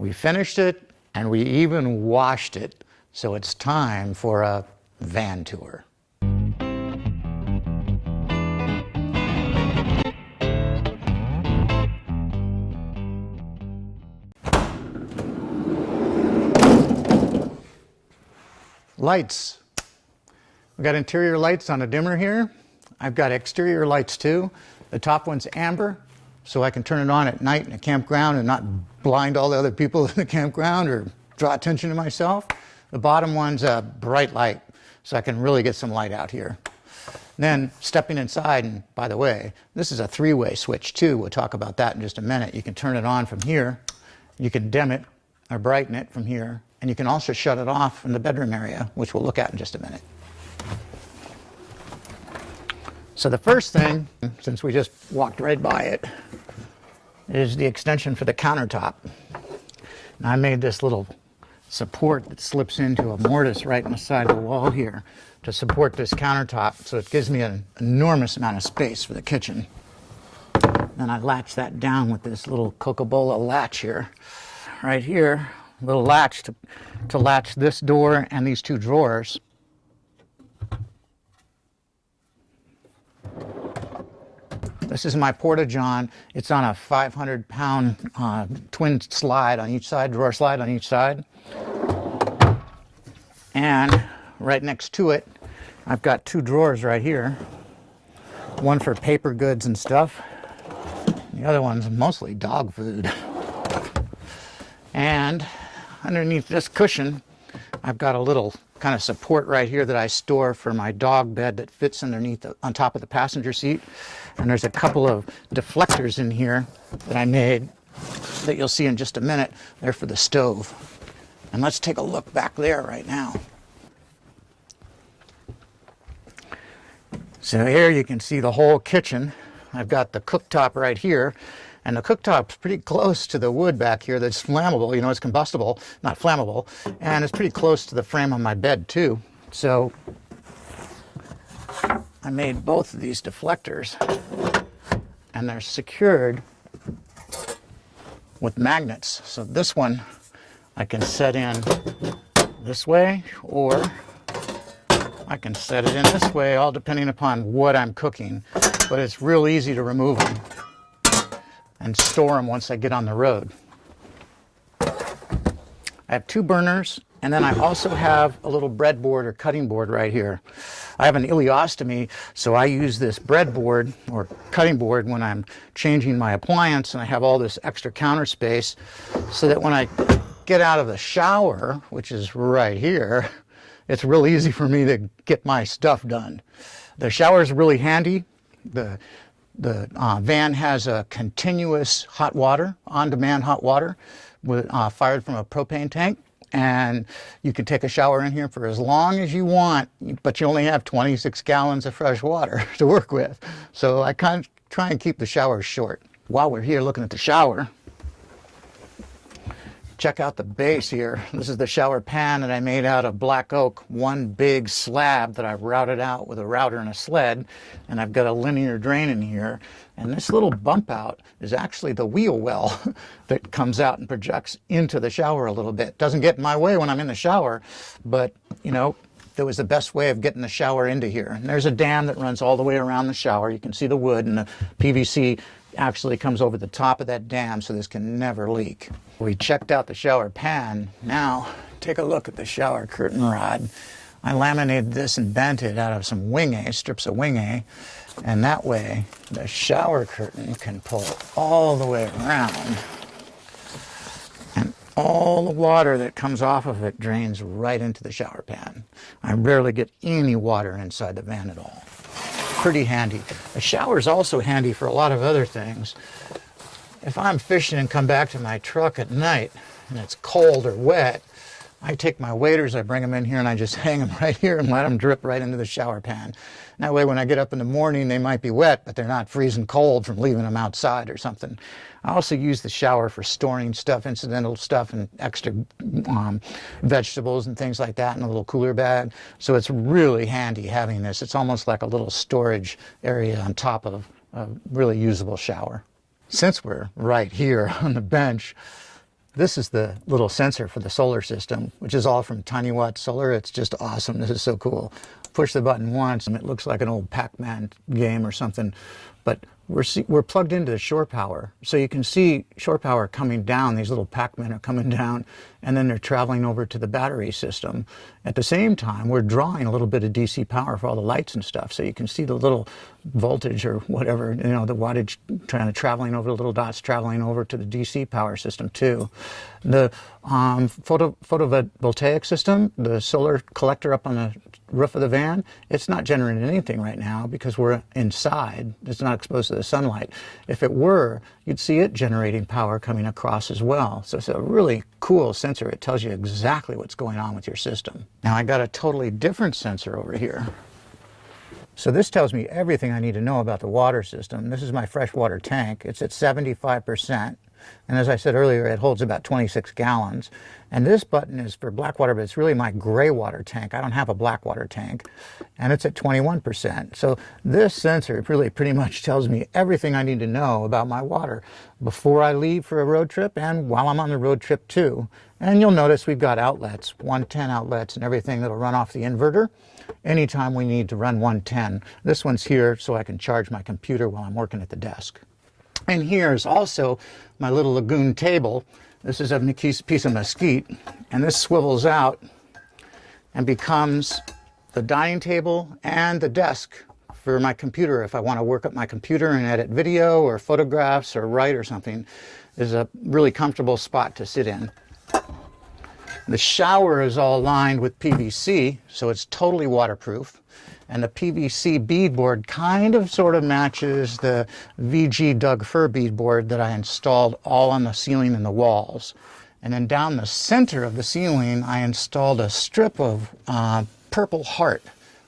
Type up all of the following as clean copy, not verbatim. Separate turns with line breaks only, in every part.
We finished it, and we even washed it. So it's time for a van tour. Lights. We've got interior lights on a dimmer here. I've got exterior lights too. The top one's amber, so I can turn it on at night in a campground and not blind all the other people in the campground or draw attention to myself. The bottom one's a bright light, so I can really get some light out here. Then stepping inside, and by the way, this is a three-way switch too. We'll talk about that in just a minute. You can turn it on from here. You can dim it or brighten it from here. And you can also shut it off in the bedroom area, which we'll look at in just a minute. So the first thing, since we just walked right by it, is the extension for the countertop. And I made this little support that slips into a mortise right in the side of the wall here to support this countertop, so it gives me an enormous amount of space for the kitchen. Then I latch that down with this little Coca-Cola latch here. Right here, little latch to latch this door and these two drawers. This is my porta-john. It's on a 500-pound twin slide on each side, drawer slide on each side. And right next to it, I've got two drawers right here. One for paper goods and stuff. The other one's mostly dog food. And underneath this cushion, I've got a little kind of support right here that I store for my dog bed that fits underneath on top of the passenger seat. And there's a couple of deflectors in here that I made that you'll see in just a minute. They're for the stove. And let's take a look back there right now. So here you can see the whole kitchen. I've got the cooktop right here. And the cooktop's pretty close to the wood back here that's flammable. You know, it's combustible, not flammable. And it's pretty close to the frame on my bed, too. So I made both of these deflectors. And they're secured with magnets. So this one I can set in this way, or I can set it in this way, all depending upon what I'm cooking. But it's real easy to remove them and store them once I get on the road. I have two burners, and then I also have a little breadboard or cutting board right here. I have an ileostomy, so I use this breadboard or cutting board when I'm changing my appliance, and I have all this extra counter space so that when I get out of the shower, which is right here, it's real easy for me to get my stuff done. The shower is really handy. The van has a continuous hot water, on-demand hot water, fired from a propane tank. And you can take a shower in here for as long as you want, but you only have 26 gallons of fresh water to work with. So I kind of try and keep the showers short. While we're here looking at the shower, check out the base here. This is the shower pan that I made out of black oak, one big slab that I routed out with a router and a sled. And I've got a linear drain in here. And this little bump out is actually the wheel well that comes out and projects into the shower a little bit. Doesn't get in my way when I'm in the shower, but you know, that was the best way of getting the shower into here. And there's a dam that runs all the way around the shower. You can see the wood, and the PVC actually comes over the top of that dam, so this can never leak. We checked out the shower pan. Now take a look at the shower curtain rod. I laminated this and bent it out of some wing A, strips of wing A, and that way the shower curtain can pull all the way around, and all the water that comes off of it drains right into the shower pan. I rarely get any water inside the van at all. Pretty handy. The shower is also handy for a lot of other things. If I'm fishing and come back to my truck at night and it's cold or wet, I take my waders, I bring them in here, and I just hang them right here and let them drip right into the shower pan. That way when I get up in the morning, they might be wet, but they're not freezing cold from leaving them outside or something. I also use the shower for storing stuff, incidental stuff, and extra vegetables and things like that in a little cooler bag. So it's really handy having this. It's almost like a little storage area on top of a really usable shower. Since we're right here on the bench, This is the little sensor for the solar system, which is all from Tiny Watt Solar. It's just awesome. This is so cool. Push the button once and it looks like an old Pac-Man game or something. But we're plugged into the shore power. So you can see shore power coming down. These little Pac-Men are coming down and then they're traveling over to the battery system. At the same time, we're drawing a little bit of DC power for all the lights and stuff. So you can see the little voltage or whatever, you know, the wattage kind of traveling over, the little dots traveling over to the DC power system too. The photovoltaic system, the solar collector up on the roof of the van, it's not generating anything right now because we're inside. It's not exposed to the sunlight. If it were, you'd see it generating power coming across as well. So it's a really cool sensor. It tells you exactly what's going on with your system. Now I got a totally different sensor over here. So this tells me everything I need to know about the water system. This is my freshwater tank. It's at 75%. And as I said earlier, it holds about 26 gallons. And this button is for black water, but it's really my gray water tank. I don't have a black water tank. And it's at 21%. So this sensor really pretty much tells me everything I need to know about my water before I leave for a road trip and while I'm on the road trip too. And you'll notice we've got outlets, 110 outlets and everything that'll run off the inverter anytime we need to run 110. This one's here so I can charge my computer while I'm working at the desk. And here's also my little lagoon table. This is a piece of mesquite, and this swivels out and becomes the dining table and the desk for my computer. If I want to work at my computer and edit video or photographs or write or something, is a really comfortable spot to sit in. The shower is all lined with PVC, so it's totally waterproof. And the PVC beadboard kind of sort of matches the VG Doug Fir beadboard that I installed all on the ceiling and the walls. And then down the center of the ceiling, I installed a strip of Purple Heart.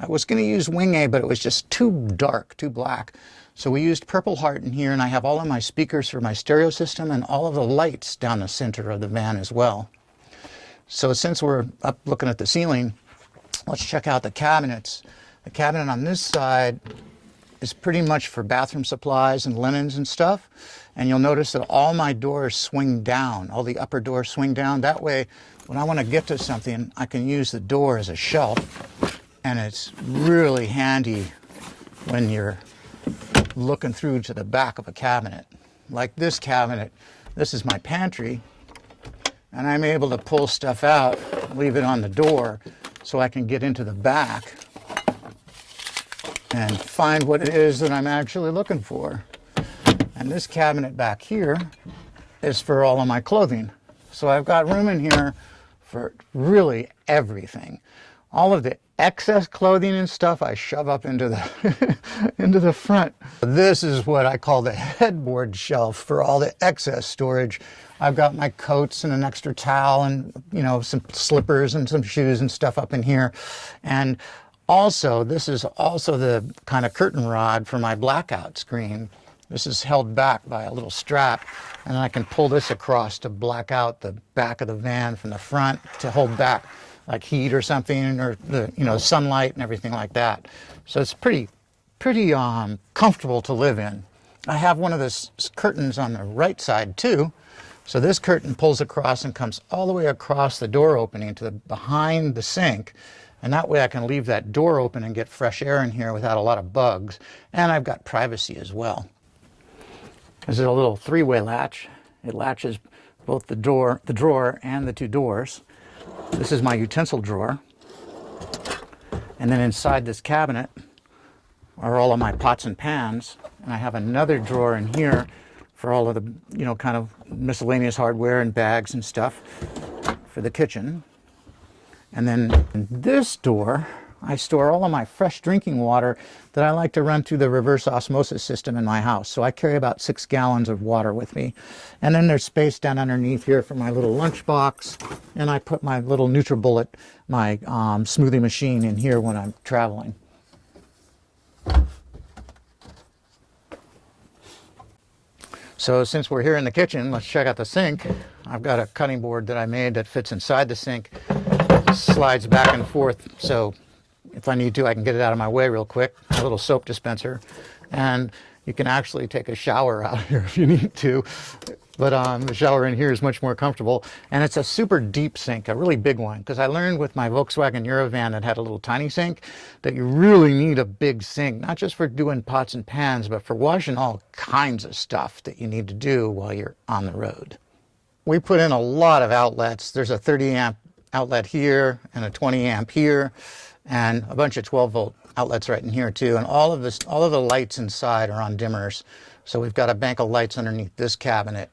I was going to use Wing A, but it was just too dark, too black. So we used Purple Heart in here, and I have all of my speakers for my stereo system and all of the lights down the center of the van as well. So since we're up looking at the ceiling, let's check out the cabinets. The cabinet on this side is pretty much for bathroom supplies and linens and stuff. And you'll notice that all my doors swing down, all the upper doors swing down. That way, when I want to get to something, I can use the door as a shelf. And it's really handy when you're looking through to the back of a cabinet. Like this cabinet, this is my pantry. And I'm able to pull stuff out, leave it on the door, so I can get into the back and find what it is that I'm actually looking for. And this cabinet back here is for all of my clothing. So I've got room in here for really everything. All of the excess clothing and stuff I shove up into the into the front. This is what I call the headboard shelf for all the excess storage. I've got my coats and an extra towel and, you know, some slippers and some shoes and stuff up in here. And also, this is also the kind of curtain rod for my blackout screen. This is held back by a little strap, and I can pull this across to black out the back of the van from the front to hold back like heat or something, or the, you know, sunlight and everything like that. So it's pretty comfortable to live in. I have one of the curtains on the right side too. So this curtain pulls across and comes all the way across the door opening to the behind the sink. And that way I can leave that door open and get fresh air in here without a lot of bugs. And I've got privacy as well. This is a little three-way latch. It latches both the drawer and the two doors. This is my utensil drawer. And then inside this cabinet are all of my pots and pans. And I have another drawer in here for all of the, you know, kind of miscellaneous hardware and bags and stuff for the kitchen. And then in this door, I store all of my fresh drinking water that I like to run through the reverse osmosis system in my house. So I carry about 6 gallons of water with me. And then there's space down underneath here for my little lunchbox. And I put my little NutriBullet, my smoothie machine in here when I'm traveling. So since we're here in the kitchen, let's check out the sink. I've got a cutting board that I made that fits inside the sink. Slides back and forth, so if I need to, I can get it out of my way real quick. A little soap dispenser. And you can actually take a shower out here if you need to. But the shower in here is much more comfortable, and it's a super deep sink, a really big one, because I learned with my Volkswagen Eurovan that had a little tiny sink that you really need a big sink, not just for doing pots and pans, but for washing all kinds of stuff that you need to do while you're on the road. We put in a lot of outlets. There's a 30 amp outlet here and a 20 amp here and a bunch of 12 volt outlets right in here too, and all of the lights inside are on dimmers. So we've got a bank of lights underneath this cabinet.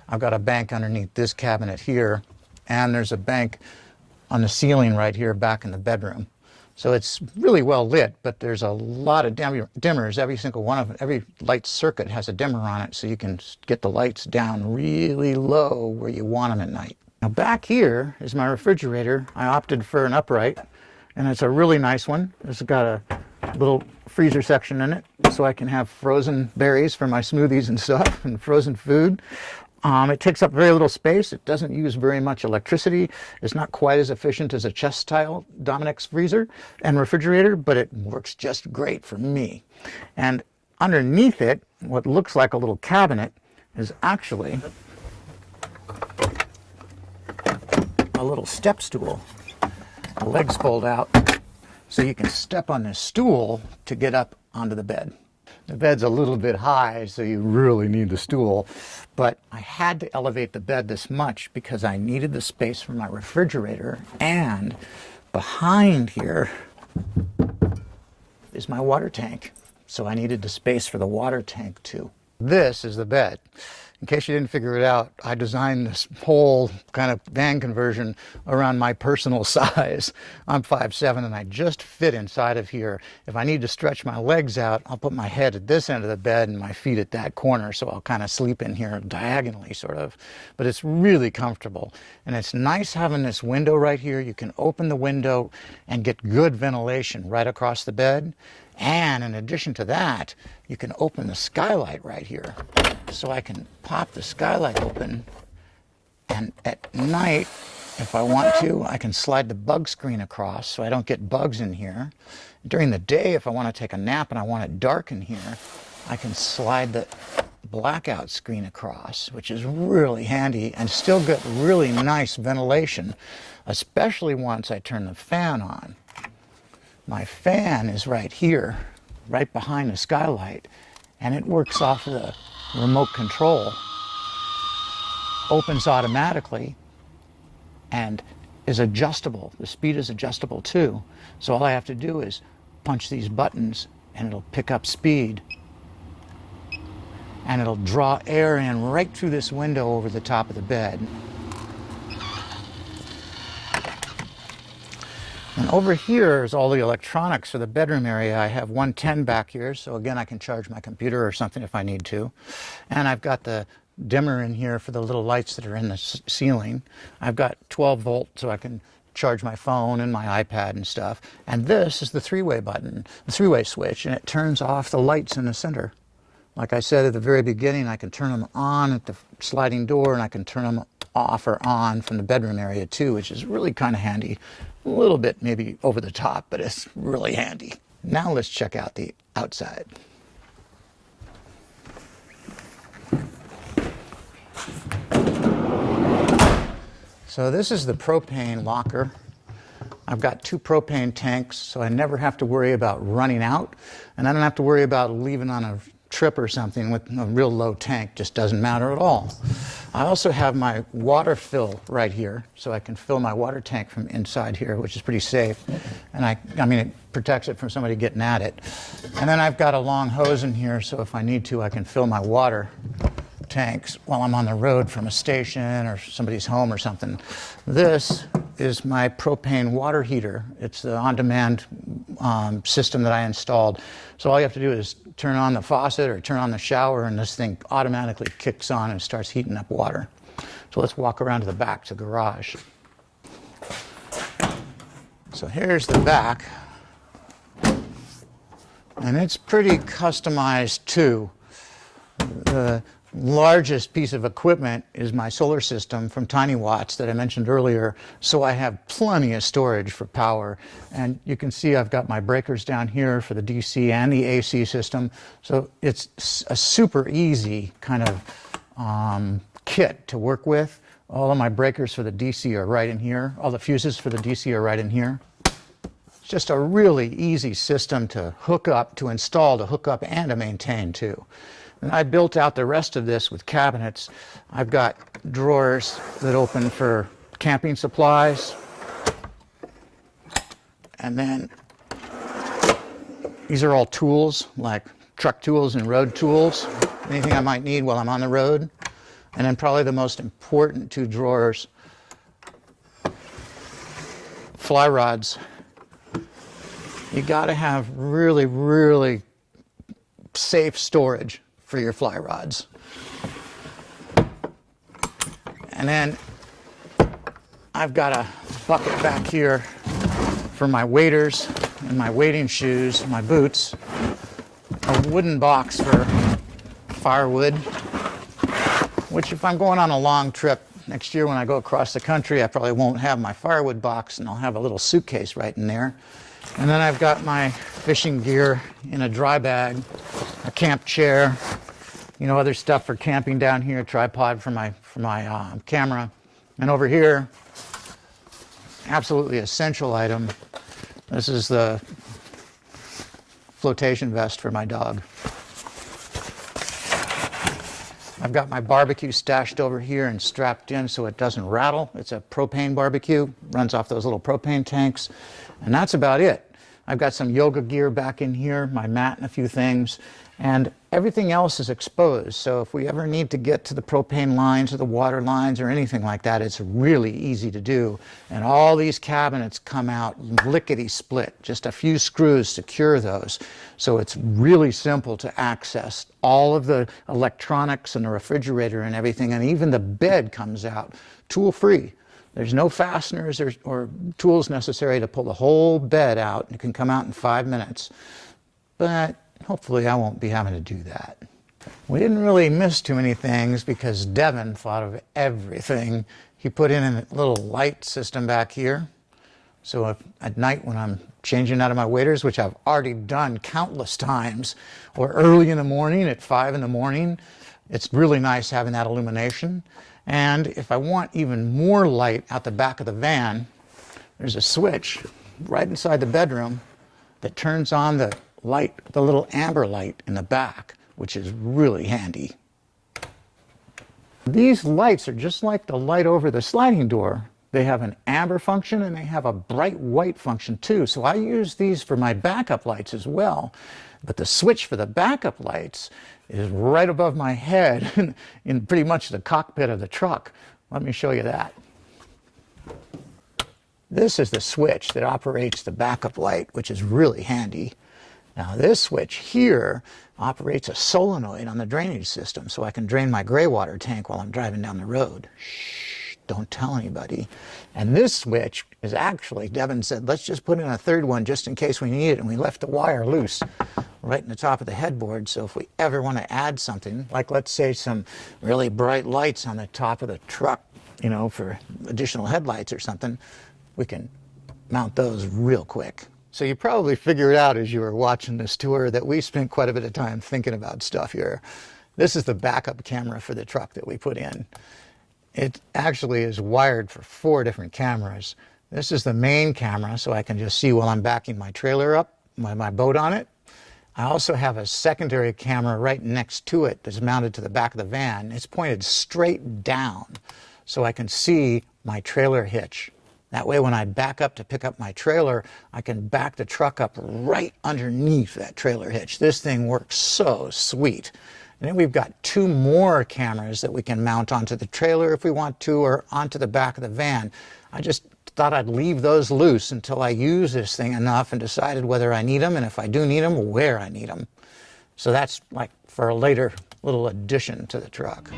I've got a bank underneath this cabinet here, and there's a bank on the ceiling right here back in the bedroom. So it's really well lit, but there's a lot of dimmers. Every single one of them, every light circuit has a dimmer on it, so you can get the lights down really low where you want them at night. Now back here is my refrigerator. I opted for an upright, and it's a really nice one. It's got a little freezer section in it, so I can have frozen berries for my smoothies and stuff, and frozen food. It takes up very little space. It doesn't use very much electricity. It's not quite as efficient as a chest-style Dominic's freezer and refrigerator, but it works just great for me. And underneath it, what looks like a little cabinet is actually a little step stool. The legs fold out, so you can step on this stool to get up onto the bed. The bed's a little bit high, so you really need the stool, but I had to elevate the bed this much because I needed the space for my refrigerator, and behind here is my water tank, so I needed the space for the water tank too. This is the bed. In case you didn't figure it out, I designed this whole kind of van conversion around my personal size. I'm 5'7", and I just fit inside of here. If I need to stretch my legs out, I'll put my head at this end of the bed and my feet at that corner, so I'll kind of sleep in here diagonally, sort of. But it's really comfortable, and it's nice having this window right here. You can open the window and get good ventilation right across the bed. And in addition to that, you can open the skylight right here. So I can pop the skylight open, and at night, if I want to, I can slide the bug screen across so I don't get bugs in here. During the day, if I want to take a nap and I want it dark in here, I can slide the blackout screen across, which is really handy, and still get really nice ventilation, especially once I turn the fan on. My fan is right here, right behind the skylight, and it works off of the remote control, opens automatically, and is adjustable. The speed is adjustable too. So all I have to do is punch these buttons and it'll pick up speed, and it'll draw air in right through this window over the top of the bed. And over here is all the electronics for the bedroom area. I have 110 back here, so again I can charge my computer or something if I need to. And I've got the dimmer in here for the little lights that are in the ceiling. I've got 12 volt so I can charge my phone and my iPad and stuff. And this is the three-way button, the three-way switch, and it turns off the lights in the center. Like I said at the very beginning, I can turn them on at the sliding door, and I can turn them off or on from the bedroom area too, which is really kind of handy. A little bit maybe over the top, but it's really handy. Now let's check out the outside. So this is the propane locker. I've got 2 propane tanks, so I never have to worry about running out, and I don't have to worry about leaving on a trip or something with a real low tank. Just doesn't matter at all. I also have my water fill right here, so I can fill my water tank from inside here, which is pretty safe. And I mean, it protects it from somebody getting at it. And then I've got a long hose in here, so if I need to, I can fill my water tanks while I'm on the road from a station or somebody's home or something. This is my propane water heater. It's the on-demand system that I installed. So all you have to do is turn on the faucet or turn on the shower, and this thing automatically kicks on and starts heating up water. So let's walk around to the back, to the garage. So here's the back, and it's pretty customized too. The largest piece of equipment is my solar system from Tiny Watts that I mentioned earlier, so I have plenty of storage for power. And you can see I've got my breakers down here for the DC and the AC system, so it's a super easy kind of kit to work with. All of my breakers for the DC are right in here. All the fuses for the DC are right in here. It's just a really easy system to hook up, to install, to hook up, and to maintain too. And I built out the rest of this with cabinets. I've got drawers that open for camping supplies. And then these are all tools, like truck tools and road tools. Anything I might need while I'm on the road. And then probably the most important two drawers, fly rods. You gotta have really, really safe storage for your fly rods. And then I've got a bucket back here for my waders and my wading shoes, my boots, a wooden box for firewood, which if I'm going on a long trip next year when I go across the country, I probably won't have my firewood box, and I'll have a little suitcase right in there. And then I've got my fishing gear in a dry bag, a camp chair, you know, other stuff for camping down here, a tripod for my camera. And over here, absolutely essential item, this is the flotation vest for my dog. I've got my barbecue stashed over here and strapped in so it doesn't rattle. It's a propane barbecue, runs off those little propane tanks, and that's about it. I've got some yoga gear back in here, my mat and a few things, and everything else is exposed. So if we ever need to get to the propane lines or the water lines or anything like that, it's really easy to do. And all these cabinets come out lickety split, just a few screws secure those. So it's really simple to access all of the electronics and the refrigerator and everything, and even the bed comes out tool free. There's no fasteners or tools necessary to pull the whole bed out. It can come out in 5 minutes. But hopefully I won't be having to do that. We didn't really miss too many things because Devin thought of everything. He put in a little light system back here. So if, at night when I'm changing out of my waders, which I've already done countless times, or early in the morning at 5 in the morning, it's really nice having that illumination. And if I want even more light out the back of the van, there's a switch right inside the bedroom that turns on the light, the little amber light in the back, which is really handy. These lights are just like the light over the sliding door. They have an amber function and they have a bright white function too. So I use these for my backup lights as well. But the switch for the backup lights is right above my head in pretty much the cockpit of the truck. Let me show you that. This is the switch that operates the backup light, which is really handy. Now this switch here operates a solenoid on the drainage system, so I can drain my gray water tank while I'm driving down the road. Shh, don't tell anybody. And this switch is actually, Devin said, let's just put in a third one just in case we need it, and we left the wire loose right in the top of the headboard, so if we ever want to add something, like let's say some really bright lights on the top of the truck, you know, for additional headlights or something, we can mount those real quick. So you probably figured out as you were watching this tour that we spent quite a bit of time thinking about stuff here. This is the backup camera for the truck that we put in. It actually is wired for 4 different cameras. This is the main camera, so I can just see while I'm backing my trailer up, my boat on it. I also have a secondary camera right next to it that's mounted to the back of the van. It's pointed straight down, so I can see my trailer hitch. That way when I back up to pick up my trailer, I can back the truck up right underneath that trailer hitch. This thing works so sweet. And then we've got 2 more cameras that we can mount onto the trailer if we want to, or onto the back of the van. I just thought I'd leave those loose until I use this thing enough and decided whether I need them, and if I do need them, where I need them. So that's like for a later little addition to the truck.